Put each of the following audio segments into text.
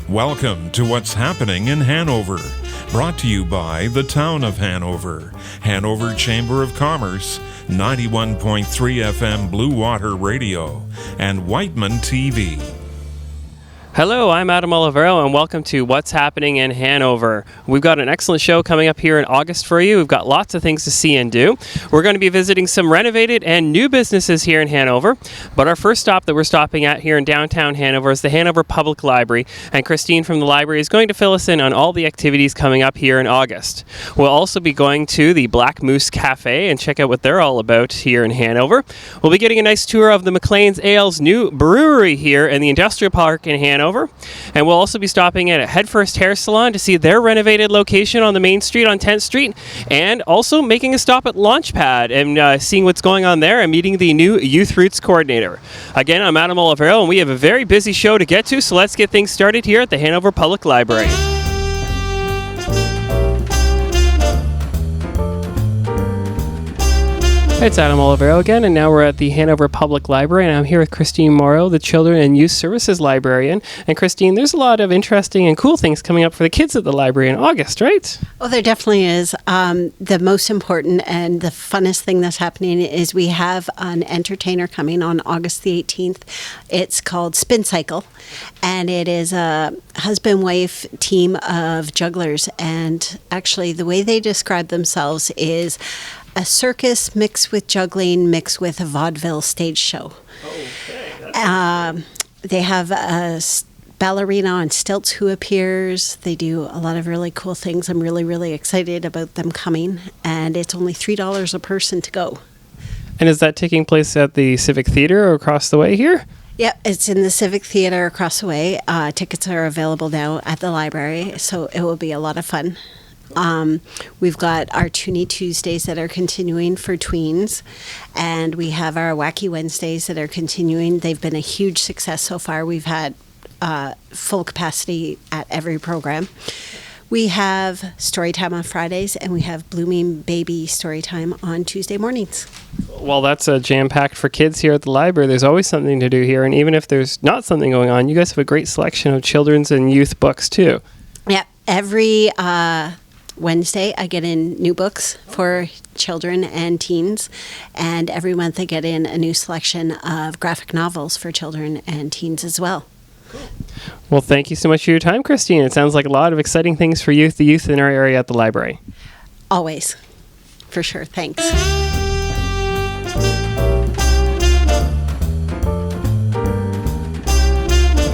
Welcome to What's Happening in Hanover, brought to you by the Town of Hanover, Hanover Chamber of Commerce, 91.3 FM Bluewater Radio, and Wightman TV. Hello, I'm Adam Olivero, and welcome to What's Happening in Hanover. We've got an excellent show coming up here in August for you. We've got lots of things to see and do. We're going to be visiting some renovated and new businesses here in Hanover, but our first stop that we're stopping at here in downtown Hanover is the Hanover Public Library, and Christine from the library is going to fill us in on all the activities coming up here in August. We'll also be going to the Black Moose Cafe and check out what they're all about here in Hanover. We'll be getting a nice tour of the McLanes Ales new brewery here in the Industrial Park in Hanover. And we'll also be stopping at a Headfirst hair salon to see their renovated location on the main street on 10th Street, and also making a stop at Launchpad and seeing what's going on there and meeting the new Youth Roots coordinator. Again, I'm Adam Olivero, and we have a very busy show to get to, so let's get things started here at the Hanover Public Library. It's Adam Olivero again, and now we're at the Hanover Public Library, and I'm here with Christine Morrow, the Children and Youth Services Librarian. And Christine, there's a lot of interesting and cool things coming up for the kids at the library in August, right? Oh, there definitely is. The most important and the funnest thing that's happening is we have an entertainer coming on August the 18th. It's called Spin Cycle, and it is a husband-wife team of jugglers. And actually, the way they describe themselves is a circus mixed with juggling, mixed with a vaudeville stage show. Okay. They have a ballerina on stilts who appears. They do a lot of really cool things. I'm really, really excited about them coming. And it's only $3 a person to go. And is that taking place at the Civic Theater or across the way here? Yeah, it's in the Civic Theater across the way. Tickets are available now at the library, so it will be a lot of fun. We've got our Toonie Tuesdays that are continuing for tweens, and we have our Wacky Wednesdays that are continuing. They've been a huge success so far. We've had full capacity at every program. We have Storytime on Fridays, and we have Blooming Baby Storytime on Tuesday mornings. Well, that's jam-packed for kids here at the library. There's always something to do here, and even if there's not something going on, you guys have a great selection of children's and youth books, too. Yeah, every Wednesday, I get in new books for children and teens, and every month I get in a new selection of graphic novels for children and teens as well. Cool. Well, thank you so much for your time, Christine. It sounds like a lot of exciting things for the youth in our area at the library. Always. For sure. Thanks.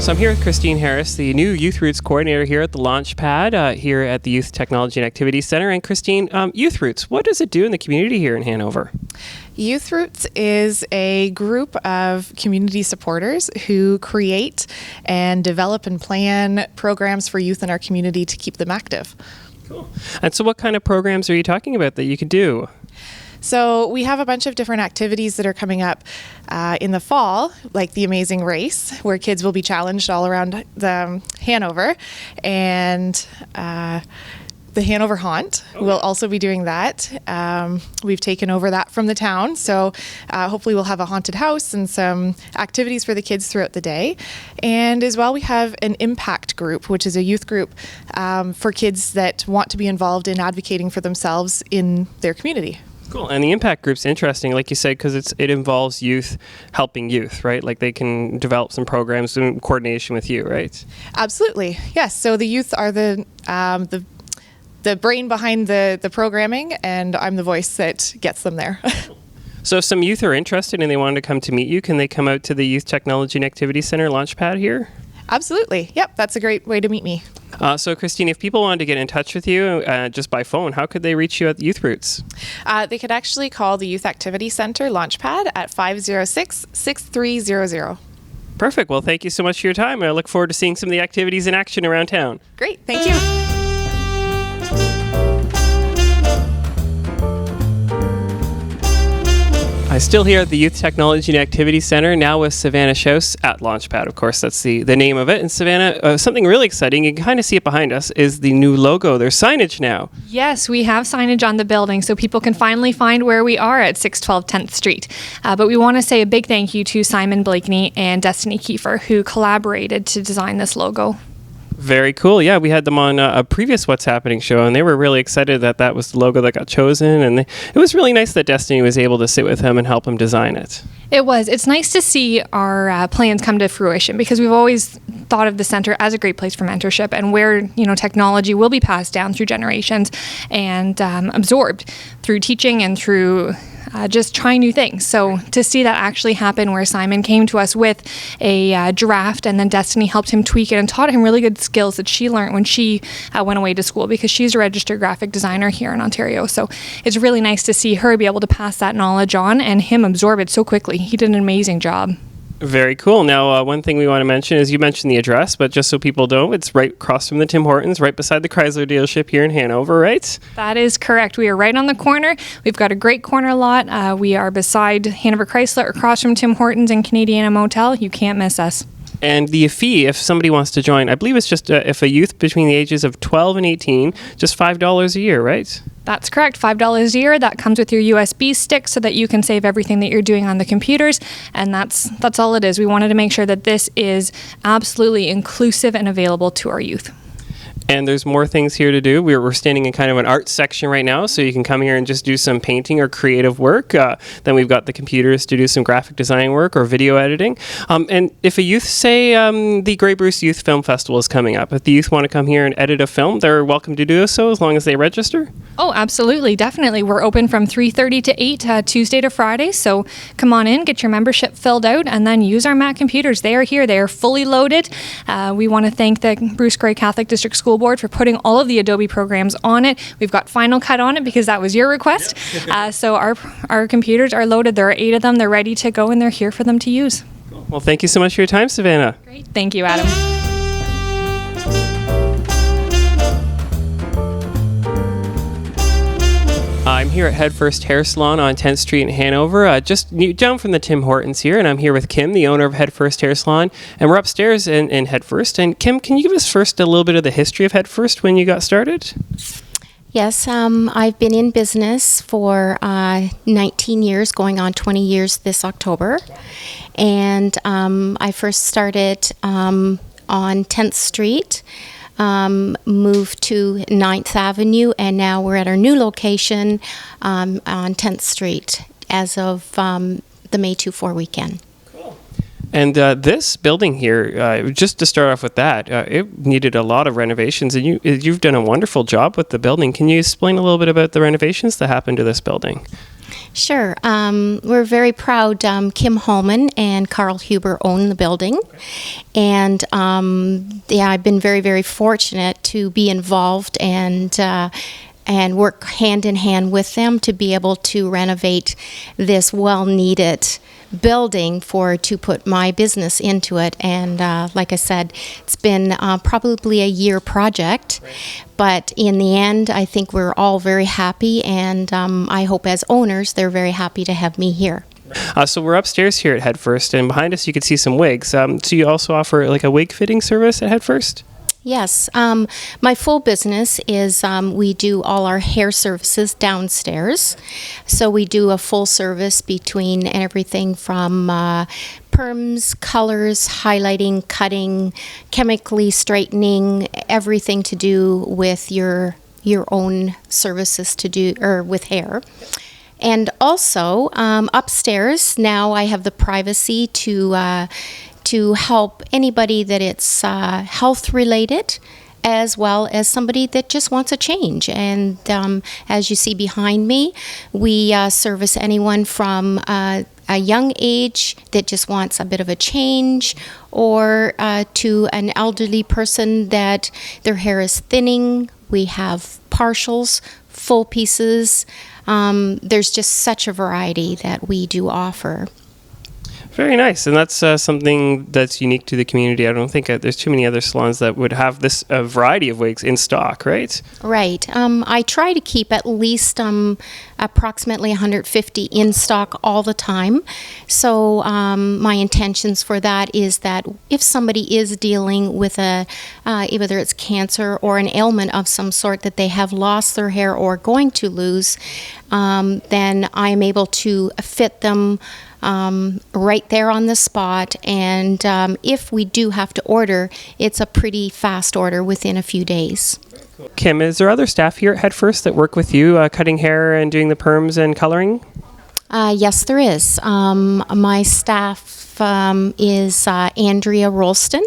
So I'm here with Christine Harris, the new Youth Roots coordinator here at the Launchpad, here at the Youth Technology and Activity Center. And Christine, Youth Roots, what does it do in the community here in Hanover? Youth Roots is a group of community supporters who create and develop and plan programs for youth in our community to keep them active. Cool. And so what kind of programs are you talking about that you could do? So we have a bunch of different activities that are coming up in the fall, like the Amazing Race, where kids will be challenged all around the Hanover, and the Hanover Haunt will also be doing that. We've taken over that from the town, so hopefully we'll have a haunted house and some activities for the kids throughout the day. And as well, we have an impact group, which is a youth group for kids that want to be involved in advocating for themselves in their community. Cool. And the impact group's interesting, like you said, because it involves youth helping youth, right? Like they can develop some programs in coordination with you, right? Absolutely. Yes. So the youth are the brain behind the programming, and I'm the voice that gets them there. So if some youth are interested and they wanted to come to meet you, can they come out to the Youth Technology and Activity Center Launchpad here? Absolutely. Yep. That's a great way to meet me. So, Christine, if people wanted to get in touch with you just by phone, how could they reach you at Youth Roots? They could actually call the Youth Activity Center Launchpad at 506-6300. Perfect. Well, thank you so much for your time, and I look forward to seeing some of the activities in action around town. Great. Thank you. I'm still here at the Youth Technology and Activity Center, now with Savanna Schaus at Launchpad. Of course, that's the name of it. And Savanna, something really exciting, you can kind of see it behind us, is the new logo. There's signage now. Yes, we have signage on the building so people can finally find where we are at 612 10th Street. But we want to say a big thank you to Simon Blakeney and Destiny Kiefer, who collaborated to design this logo. Very cool. Yeah, we had them on a previous What's Happening show, and they were really excited that that was the logo that got chosen. And it was really nice that Destiny was able to sit with him and help him design it. It was. It's nice to see our plans come to fruition, because we've always thought of the center as a great place for mentorship, and where technology will be passed down through generations and absorbed through teaching and through just trying new things. So to see that actually happen, where Simon came to us with a draft, and then Destiny helped him tweak it and taught him really good skills that she learned when she went away to school, because she's a registered graphic designer here in Ontario. So it's really nice to see her be able to pass that knowledge on and him absorb it so quickly. He did an amazing job. Very cool. Now, one thing we want to mention is, you mentioned the address, but just so people know, it's right across from the Tim Hortons, right beside the Chrysler dealership here in Hanover, right? That is correct. We are right on the corner. We've got a great corner lot. We are beside Hanover Chrysler, across from Tim Hortons and Canadiana Motel. You can't miss us. And the fee, if somebody wants to join, I believe it's just if a youth between the ages of 12 and 18, just $5 a year, right? That's correct. $5 a year. That comes with your USB stick, so that you can save everything that you're doing on the computers. And that's all it is. We wanted to make sure that this is absolutely inclusive and available to our youth. And there's more things here to do. We're standing in kind of an art section right now, so you can come here and just do some painting or creative work. Then we've got the computers to do some graphic design work or video editing. And if a youth, say the Grey Bruce Youth Film Festival is coming up, if the youth want to come here and edit a film, they're welcome to do so, as long as they register? Oh, absolutely. Definitely. We're open from 3:30 to 8, Tuesday to Friday. So come on in, get your membership filled out, and then use our Mac computers. They are here. They are fully loaded. We want to thank the Bruce Grey Catholic District School Board for putting all of the Adobe programs on it. We've got Final Cut on it, because that was your request. Yep. So our computers are loaded. There are 8 of them. They're ready to go, and they're here for them to use. Cool. Well, thank you so much for your time, Savanna. Great. Thank you, Adam. I'm here at Headfirst Hair Salon on 10th Street in Hanover, just down from the Tim Hortons here, and I'm here with Kim, the owner of Headfirst Hair Salon, and we're upstairs in Headfirst. And Kim, can you give us first a little bit of the history of Headfirst, when you got started? Yes, I've been in business for 19 years, going on 20 years this October, and I first started on 10th Street. Moved to 9th Avenue, and now we're at our new location on 10th Street as of the May 24 weekend. Cool. And this building here, just to start off with that, it needed a lot of renovations, and you've done a wonderful job with the building. Can you explain a little bit about the renovations that happened to this building? Sure. We're very proud. Kim Holman and Carl Huber own the building. And I've been very, very fortunate to be involved and work hand in hand with them to be able to renovate this well-needed building to put my business into it. And like I said, it's been probably a year project. But in the end, I think we're all very happy, and I hope as owners, they're very happy to have me here. So we're upstairs here at Headfirst, and behind us you can see some wigs. So you also offer like a wig fitting service at Headfirst? Yes. My full business is we do all our hair services downstairs. So we do a full service between everything from perms, colors, highlighting, cutting, chemically straightening, everything to do with your own services to do or with hair. And also upstairs now I have the privacy to help anybody that it's health related, as well as somebody that just wants a change. And as you see behind me, we service anyone from a young age that just wants a bit of a change, or to an elderly person that their hair is thinning. We have partials, full pieces. There's just such a variety that we do offer. Very nice, and that's something that's unique to the community. I don't think there's too many other salons that would have this variety of wigs in stock, right? Right. I try to keep at least approximately 150 in stock all the time. So my intentions for that is that if somebody is dealing with whether it's cancer or an ailment of some sort that they have lost their hair or going to lose, then I'm able to fit them right there on the spot. And if we do have to order, it's a pretty fast order within a few days. Kim, is there other staff here at Headfirst that work with you, cutting hair and doing the perms and coloring? Yes, there is. My staff is Andrea Rolston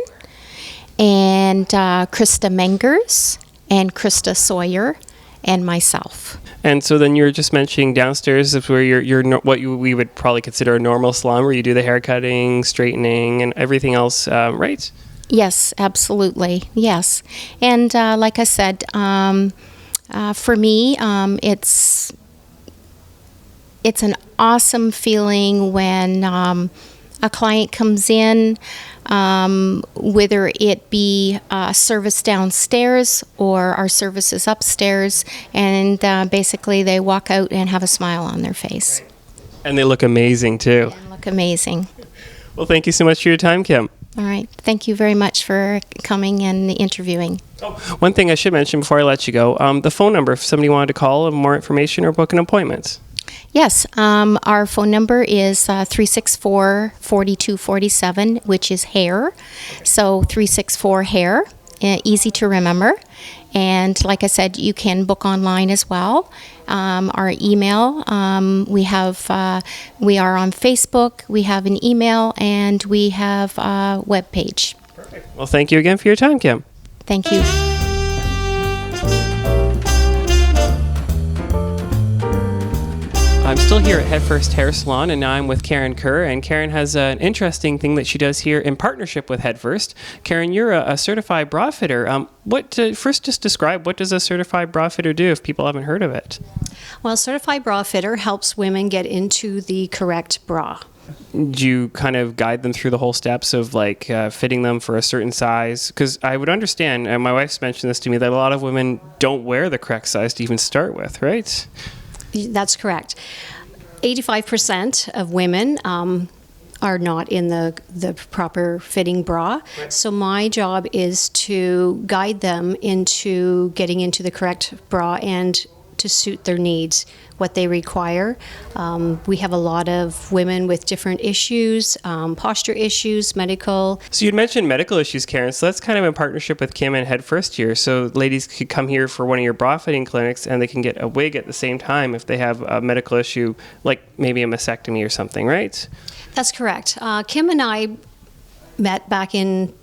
and Krista Mengers and Krista Sawyer and myself. And so then you're just mentioning downstairs is where we would probably consider a normal salon, where you do the hair cutting, straightening, and everything else, right? Yes, absolutely. Yes. And like I said, for me, it's an awesome feeling when a client comes in, whether it be service downstairs or our services upstairs, and basically they walk out and have a smile on their face. And they look amazing too. And look amazing. Well, thank you so much for your time, Kim. All right. Thank you very much for coming and interviewing. Oh, one thing I should mention before I let you go, the phone number if somebody wanted to call and more information or book an appointment. Yes, our phone number is 364-4247, which is hair. So 364 hair, easy to remember. And like I said, you can book online as well. Our email, we are on Facebook, we have an email, and we have a web page. Perfect. Well, thank you again for your time, Kim. Thank you. I'm still here at Headfirst Hair Salon, and now I'm with Karen Kerr, and Karen has an interesting thing that she does here in partnership with Headfirst. Karen, you're a certified bra fitter. First, just describe what does a certified bra fitter do if people haven't heard of it? Well, certified bra fitter helps women get into the correct bra. Do you kind of guide them through the whole steps of fitting them for a certain size? Because I would understand, and my wife's mentioned this to me, that a lot of women don't wear the correct size to even start with, right? That's correct. 85% of women are not in the proper fitting bra. Right. So my job is to guide them into getting into the correct bra and to suit their needs, what they require. We have a lot of women with different issues, posture issues, medical. So you'd mentioned medical issues, Karen, so that's kind of in partnership with Kim and Headfirst here. So ladies could come here for one of your bra fitting clinics and they can get a wig at the same time if they have a medical issue, like maybe a mastectomy or something, right? That's correct. Kim and I met back in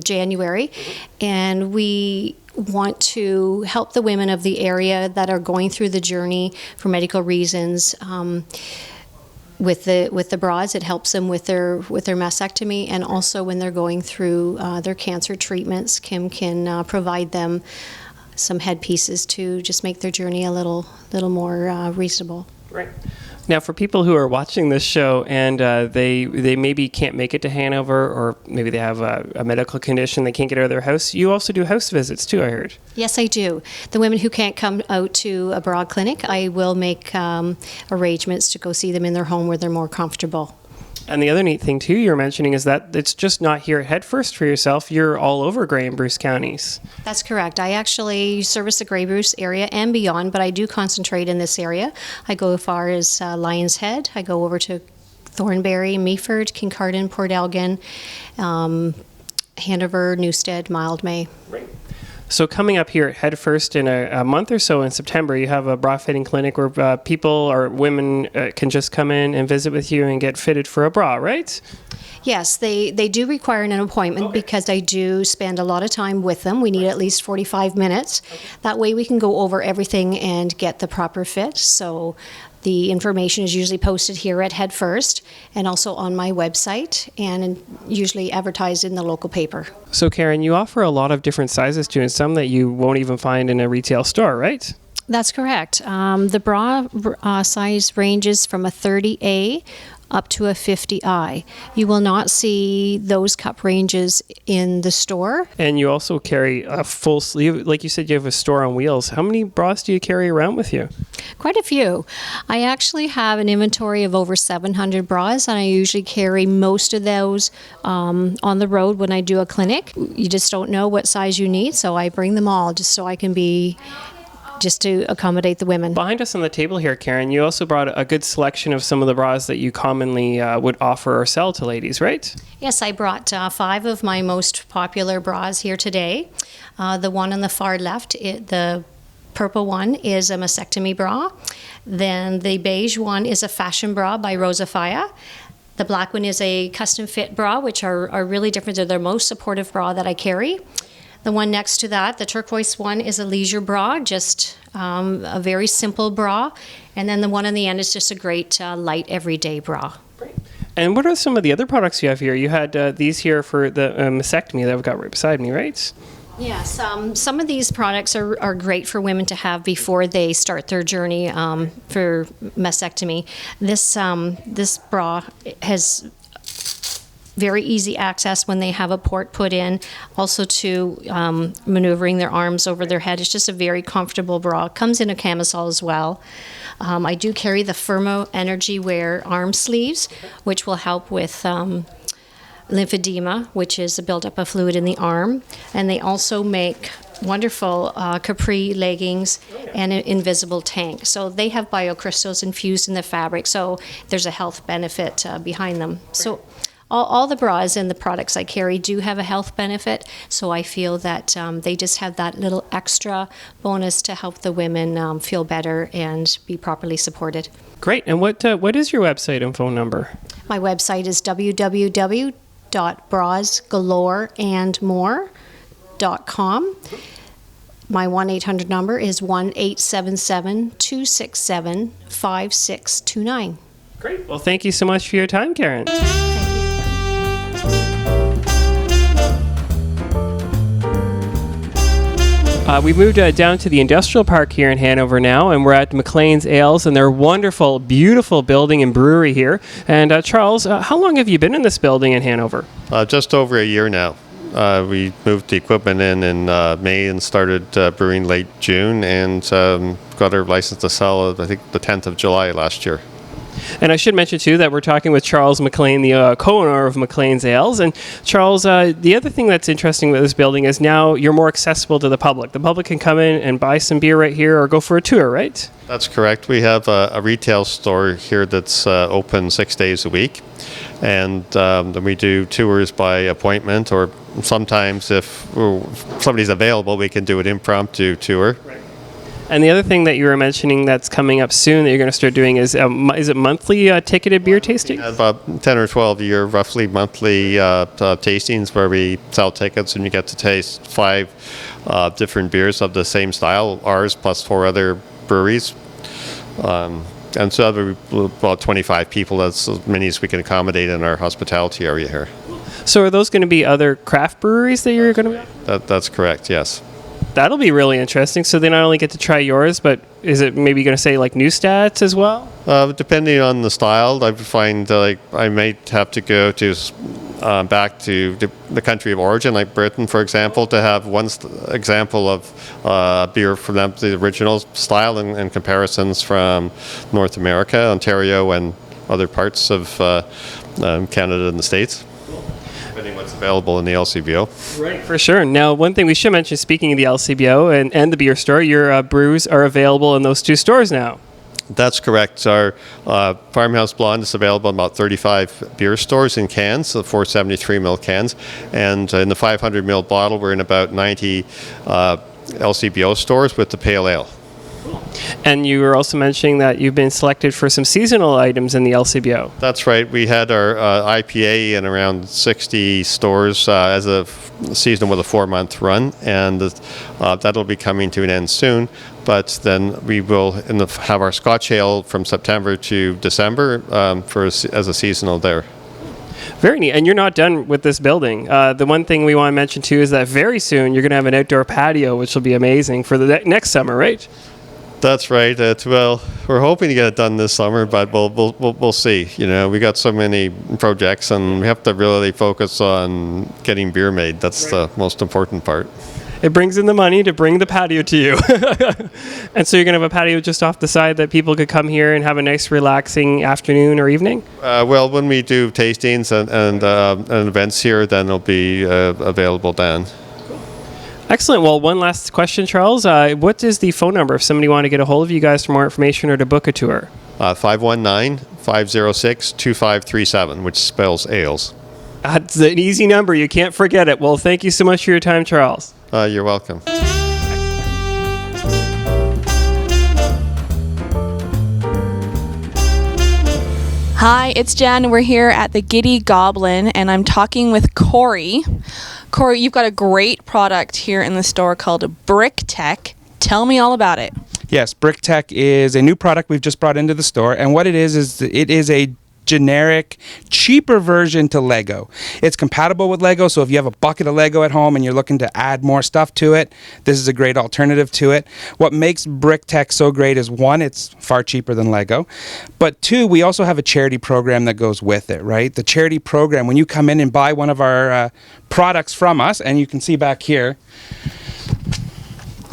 January, and we want to help the women of the area that are going through the journey for medical reasons. With the bras, it helps them with their mastectomy, and also when they're going through their cancer treatments, Kim can provide them some headpieces to just make their journey a little more reasonable. Right. Now, for people who are watching this show and they maybe can't make it to Hanover, or maybe they have a medical condition, they can't get out of their house, you also do house visits too, I heard. Yes, I do. The women who can't come out to a bra clinic, I will make arrangements to go see them in their home where they're more comfortable. And the other neat thing, too, you're mentioning is that it's just not here at Headfirst for yourself. You're all over Grey and Bruce counties. That's correct. I actually service the Grey Bruce area and beyond, but I do concentrate in this area. I go as far as Lion's Head. I go over to Thornbury, Meaford, Kincardine, Port Elgin, Hanover, Newstead, Mildmay. Right. So coming up here at Headfirst in a month or so in September, you have a bra fitting clinic where people or women can just come in and visit with you and get fitted for a bra, right? Yes, they do require an appointment because I do spend a lot of time with them. We need at least 45 minutes. That way we can go over everything and get the proper fit. So the information is usually posted here at Headfirst and also on my website and usually advertised in the local paper. So Karen, you offer a lot of different sizes too, and some that you won't even find in a retail store, right? That's correct. The bra size ranges from a 30A up to a 50I. You will not see those cup ranges in the store. And you also carry a full sleeve, like you said, you have a store on wheels. How many bras do you carry around with you? Quite a few. I actually have an inventory of over 700 bras, and I usually carry most of those on the road when I do a clinic. You just don't know what size you need, so I bring them all just so I can be just to accommodate the women. Behind us on the table here, Karen, you also brought a good selection of some of the bras that you commonly would offer or sell to ladies, right? Yes, I brought 5 of my most popular bras here today. The one on the far left, the purple one is a mastectomy bra. Then the beige one is a fashion bra by Rosafia. The black one is a custom fit bra, which are really different. They're the most supportive bra that I carry. The one next to that, the turquoise one, is a leisure bra, just a very simple bra. And then the one on the end is just a great light everyday bra. Great. And what are some of the other products you have here? You had these here for the mastectomy that I've got right beside me, right? Yes, some of these products are great for women to have before they start their journey for mastectomy. This bra has very easy access when they have a port put in, also to maneuvering their arms over their head. It's just a very comfortable bra. It comes in a camisole as well. I do carry the Firmo Energy Wear arm sleeves, which will help with lymphedema, which is a buildup of fluid in the arm. And they also make wonderful capri leggings and an invisible tank. So they have biocrystals infused in the fabric, so there's a health benefit behind them. So all the bras and the products I carry do have a health benefit, so I feel that they just have that little extra bonus to help the women feel better and be properly supported. Great. And what is your website and phone number? My website is www.brasgaloreandmore.com. My 1-800 number is 1-877-267-5629. Great. Well, thank you so much for your time, Karen. We've moved down to the industrial park here in Hanover now, and we're at McLanes Ales and their wonderful, beautiful building and brewery here. And Charles, how long have you been in this building in Hanover? Just over a year now. We moved the equipment in May and started brewing late June, and got our license to sell, I think, the 10th of July last year. And I should mention, too, that we're talking with Charles MacLean, the co-owner of McLanes Ales. And Charles, the other thing that's interesting with this building is now you're more accessible to the public. The public can come in and buy some beer right here or go for a tour, right? That's correct. We have a retail store here that's open 6 days a week. And then we do tours by appointment, or sometimes if somebody's available, we can do an impromptu tour. Right. And the other thing that you were mentioning that's coming up soon that you're going to start doing is it monthly ticketed beer tasting? About 10 or 12 a year, roughly monthly tastings where we sell tickets and you get to taste 5 different beers of the same style, ours plus 4 other breweries. And so that'll be about 25 people. That's as many as we can accommodate in our hospitality area here. So are those going to be other craft breweries that you're going to be? That's correct, yes. That'll be really interesting. So they not only get to try yours, but is it maybe going to say like Neustats as well? Depending on the style, I find I might have to go to back to the country of origin, like Britain, for example, to have one example of beer from them, the original style, and comparisons from North America, Ontario, and other parts of Canada and the States. Depending what's available in the LCBO. Right, for sure. Now, one thing we should mention, speaking of the LCBO and the beer store, your brews are available in those 2 stores now. That's correct. Our Farmhouse Blonde is available in about 35 beer stores in cans, so 473 ml cans. And in the 500 ml bottle, we're in about 90 LCBO stores with the pale ale. And you were also mentioning that you've been selected for some seasonal items in the LCBO. That's right. We had our IPA in around 60 stores as a season with a 4-month run, and that'll be coming to an end soon. But then we will have our Scotch Ale from September to December as a seasonal there. Very neat. And you're not done with this building. The one thing we want to mention, too, is that very soon you're going to have an outdoor patio, which will be amazing for the next summer, right? That's right. Well, we're hoping to get it done this summer, but we'll see. You know, we got so many projects, and we have to really focus on getting beer made. That's the most important part. It brings in the money to bring the patio to you. And so you're going to have a patio just off the side that people could come here and have a nice relaxing afternoon or evening? Well, when we do tastings and events here, then it'll be available then. Excellent. Well, one last question, Charles. What is the phone number if somebody want to get a hold of you guys for more information or to book a tour? 519-506-2537, which spells ales. That's an easy number. You can't forget it. Well, thank you so much for your time, Charles. You're welcome. Hi, it's Jen. We're here at the Giddy Goblin, and I'm talking with Cory. Cory, you've got a great product here in the store called Brick Tech. Tell me all about it. Yes, Brick Tech is a new product we've just brought into the store, and what it is it is a generic, cheaper version to Lego. It's compatible with Lego, so if you have a bucket of Lego at home and you're looking to add more stuff to it, this is a great alternative to it. What makes Brick Tech so great is, one, it's far cheaper than Lego, but two, we also have a charity program that goes with it, right? The charity program, when you come in and buy one of our products from us, and you can see back here,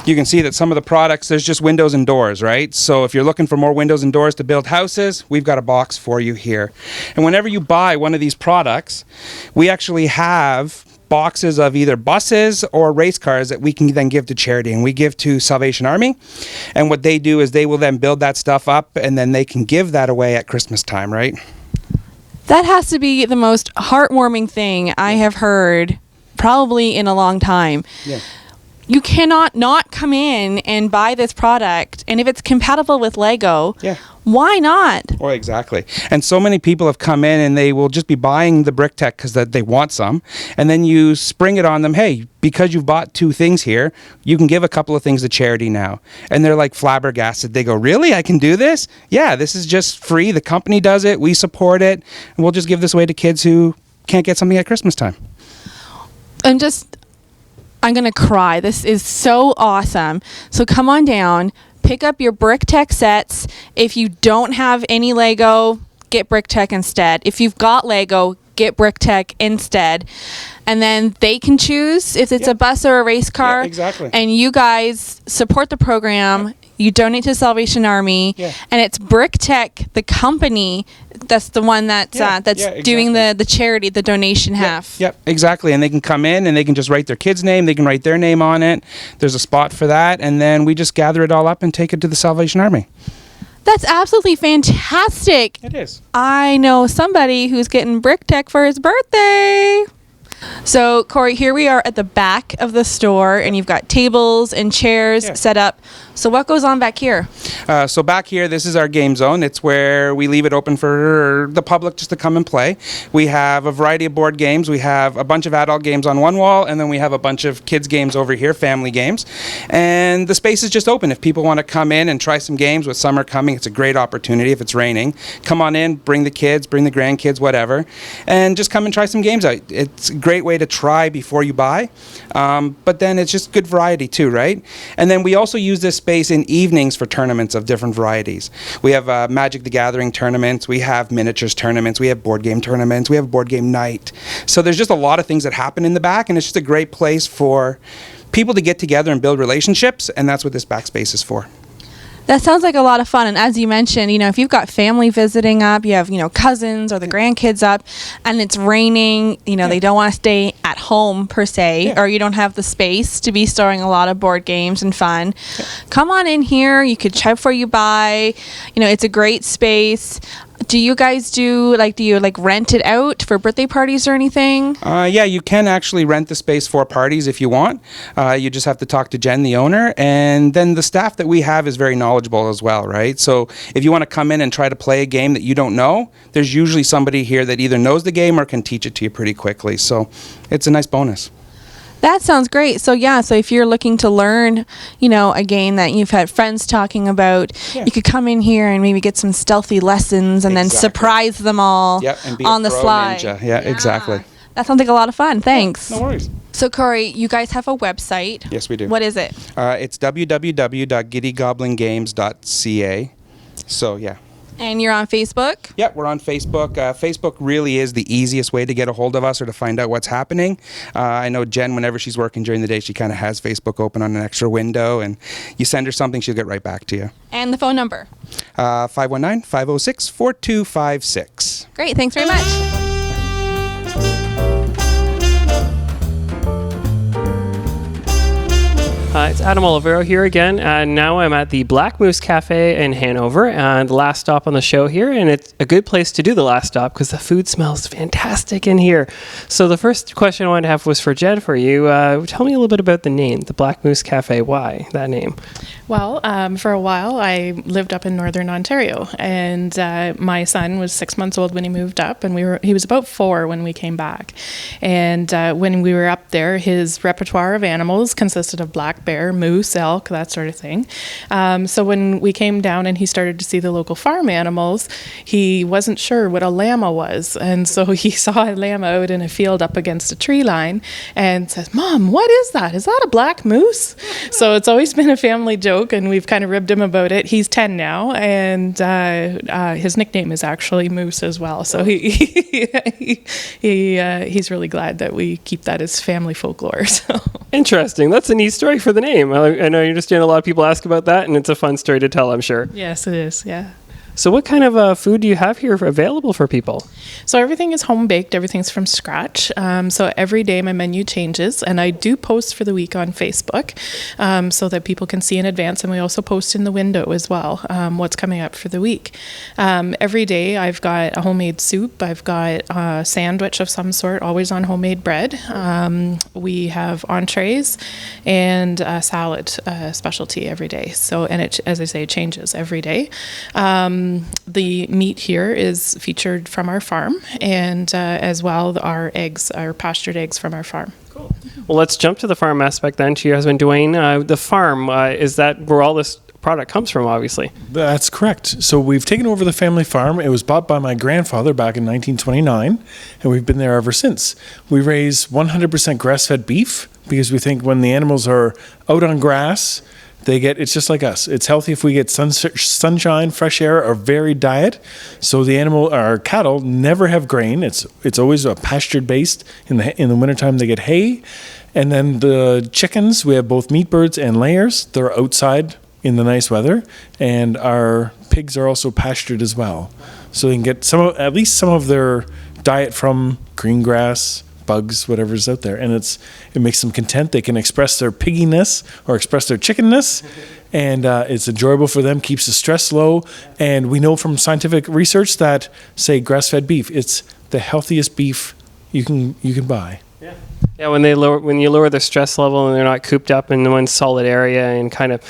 you can see that some of the products, there's just windows and doors, right? So if you're looking for more windows and doors to build houses, we've got a box for you here. And whenever you buy one of these products, we actually have boxes of either buses or race cars that we can then give to charity, and we give to Salvation Army. And what they do is they will then build that stuff up, and then they can give that away at Christmas time, right? That has to be the most heartwarming thing I have heard probably in a long time. Yeah. You cannot not come in and buy this product, and if it's compatible with Lego, why not? Oh, exactly. And so many people have come in and they will just be buying the Brick Tech because they want some, and then you spring it on them, hey, because you've bought 2 things here, you can give a couple of things to charity now. And they're like flabbergasted. They go, really? I can do this? Yeah, this is just free. The company does it. We support it. And we'll just give this away to kids who can't get something at Christmas time. I'm going to cry. This is so awesome. So come on down, pick up your Brick Tech sets. If you don't have any Lego, get Brick Tech instead. If you've got Lego, get Brick Tech instead. And then they can choose if it's a bus or a race car. Yeah, exactly. And you guys support the program. You donate to Salvation Army. Yeah. And it's Brick Tech, the company, that's the one that's exactly. doing the charity, the donation half. Yep, exactly. And they can come in and they can just write their kid's name. They can write their name on it. There's a spot for that. And then we just gather it all up and take it to the Salvation Army. That's absolutely fantastic. It is. I know somebody who's getting Brick Tech for his birthday. So, Cory, here we are at the back of the store, and you've got tables and chairs set up. So what goes on back here? So back here, this is our game zone. It's where we leave it open for the public just to come and play. We have a variety of board games. We have a bunch of adult games on one wall, and then we have a bunch of kids games over here, family games. And the space is just open. If people want to come in and try some games with summer coming, it's a great opportunity if it's raining. Come on in, bring the kids, bring the grandkids, whatever, and just come and try some games out. It's a great way to try before you buy, but then it's just good variety too, right? And then we also use this space in evenings for tournaments of different varieties. We have Magic the Gathering tournaments, we have miniatures tournaments, we have board game tournaments, we have board game night. So there's just a lot of things that happen in the back, and it's just a great place for people to get together and build relationships, and that's what this back space is for. That sounds like a lot of fun. And as you mentioned, if you've got family visiting up, you have, cousins or the grandkids up, and it's raining, they don't want to stay at home per se, or you don't have the space to be storing a lot of board games and fun. Come on in here. You could try before you buy. It's a great space. Do you guys do you rent it out for birthday parties or anything? Yeah, you can actually rent the space for parties if you want. You just have to talk to Jen, the owner, and then the staff that we have is very knowledgeable as well, right? So if you want to come in and try to play a game that you don't know, there's usually somebody here that either knows the game or can teach it to you pretty quickly. So it's a nice bonus. That sounds great. So if you're looking to learn, a game that you've had friends talking about, you could come in here and maybe get some stealthy lessons and then surprise them all and be on a the pro fly. Ninja. Yeah, exactly. That sounds like a lot of fun. Thanks. No worries. So, Cory, you guys have a website. Yes, we do. What is it? It's www.giddygoblingames.ca. So, yeah. And you're on Facebook? Yeah, we're on Facebook. Facebook really is the easiest way to get a hold of us or to find out what's happening. I know Jen, whenever she's working during the day, she kind of has Facebook open on an extra window, and you send her something, she'll get right back to you. And the phone number? 519-506-4256. Great, thanks very much. It's Adam Olivero here again, and now I'm at the Black Moose Cafe in Hanover, and the last stop on the show here, and it's a good place to do the last stop because the food smells fantastic in here. So the first question I wanted to have was for Jen, for you. Tell me a little bit about the name, the Black Moose Cafe. Why that name? Well, for a while, I lived up in Northern Ontario, and my son was 6 months old when he moved up, and he was about 4 when we came back. And when we were up there, his repertoire of animals consisted of black bear, moose, elk, that sort of thing. So when we came down and he started to see the local farm animals, he wasn't sure what a llama was. And so he saw a llama out in a field up against a tree line and says, "Mom, what is that? Is that a black moose?" So it's always been a family joke, and we've kind of ribbed him about it. He's 10 now, and his nickname is actually Moose as well. So he's really glad that we keep that as family folklore. So. Interesting. That's a neat story for the name. I know you understand a lot of people ask about that, and it's a fun story to tell, I'm sure. Yes, it is. Yeah. So what kind of food do you have here available for people? So everything is home baked. Everything's from scratch. So every day my menu changes, and I do post for the week on Facebook so that people can see in advance. And we also post in the window as well what's coming up for the week. Every day I've got a homemade soup. I've got a sandwich of some sort, always on homemade bread. We have entrees and a salad specialty every day. So, and it, as I say, it changes every day. The meat here is featured from our farm, and as well our eggs, our pastured eggs from our farm. Cool. Well, let's jump to the farm aspect then, to your husband, Dwayne. The farm, is that where all this product comes from, obviously? That's correct. So we've taken over the family farm. It was bought by my grandfather back in 1929, and we've been there ever since. We raise 100% grass-fed beef because we think when the animals are out on grass, it's just like us. It's healthy if we get sunshine, fresh air, or varied diet. So our cattle never have grain. It's always a pastured based. In the wintertime, they get hay. And then the chickens, we have both meat birds and layers. They're outside in the nice weather. And our pigs are also pastured as well. So they can get at least some of their diet from green grass, bugs, whatever's out there, and it makes them content. They can express their pigginess or express their chickenness, and it's enjoyable for them, keeps the stress low. And we know from scientific research that, say, grass-fed beef, it's the healthiest beef you can buy. Yeah, when you lower their stress level and they're not cooped up in one solid area and kind of,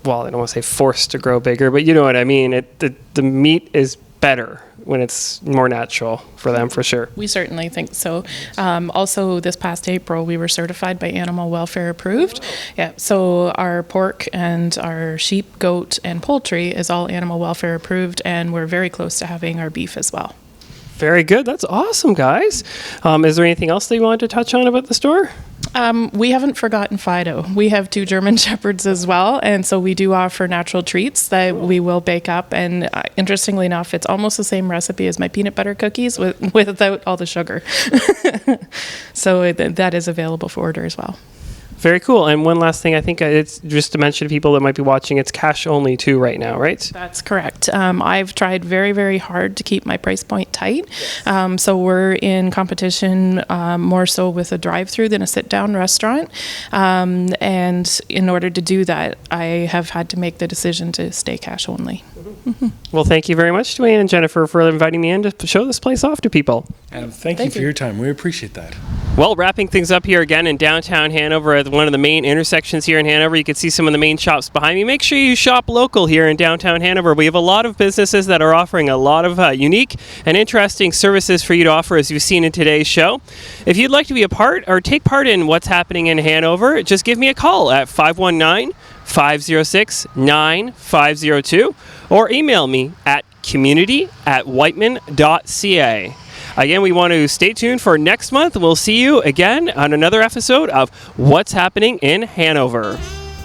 well, I don't want to say forced to grow bigger, but you know what I mean. The meat is better when it's more natural for them, for sure. We certainly think so. Also, this past April, we were certified by Animal Welfare Approved. Yeah, so our pork and our sheep, goat, and poultry is all Animal Welfare Approved, and we're very close to having our beef as well. Very good. That's awesome, guys. Is there anything else that you wanted to touch on about the store? We haven't forgotten Fido. We have 2 German Shepherds as well, and so we do offer natural treats that we will bake up. And interestingly enough, it's almost the same recipe as my peanut butter cookies without all the sugar. So that is available for order as well. Very cool. And one last thing, I think it's just to mention to people that might be watching, it's cash only too right now, right? That's correct. I've tried very, very hard to keep my price point tight. So we're in competition more so with a drive-through than a sit-down restaurant. And in order to do that, I have had to make the decision to stay cash only. Mm-hmm. Well, thank you very much, Dwayne and Jennifer, for inviting me in to show this place off to people. And thank you for your time. We appreciate that. Well, wrapping things up here again in downtown Hanover at one of the main intersections here in Hanover. You can see some of the main shops behind me. Make sure you shop local here in downtown Hanover. We have a lot of businesses that are offering a lot of unique and interesting services for you to offer, as you've seen in today's show. If you'd like to be a part or take part in what's happening in Hanover, just give me a call at 519-506-9502 or email me at community@wightman.ca. Again, we want to stay tuned for next month. We'll see you again on another episode of What's Happening in Hanover.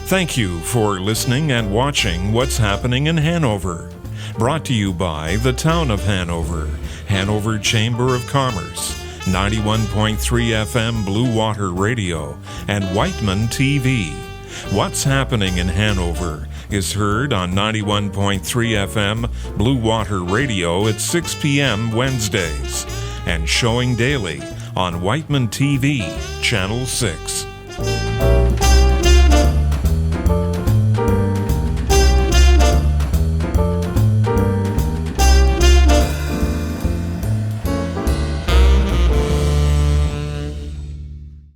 Thank you for listening and watching What's Happening in Hanover. Brought to you by the Town of Hanover, Hanover Chamber of Commerce, 91.3 FM Bluewater Radio, and Wightman TV. What's Happening in Hanover is heard on 91.3 FM Bluewater Radio at 6 p.m. Wednesdays and showing daily on Wightman TV, Channel 6.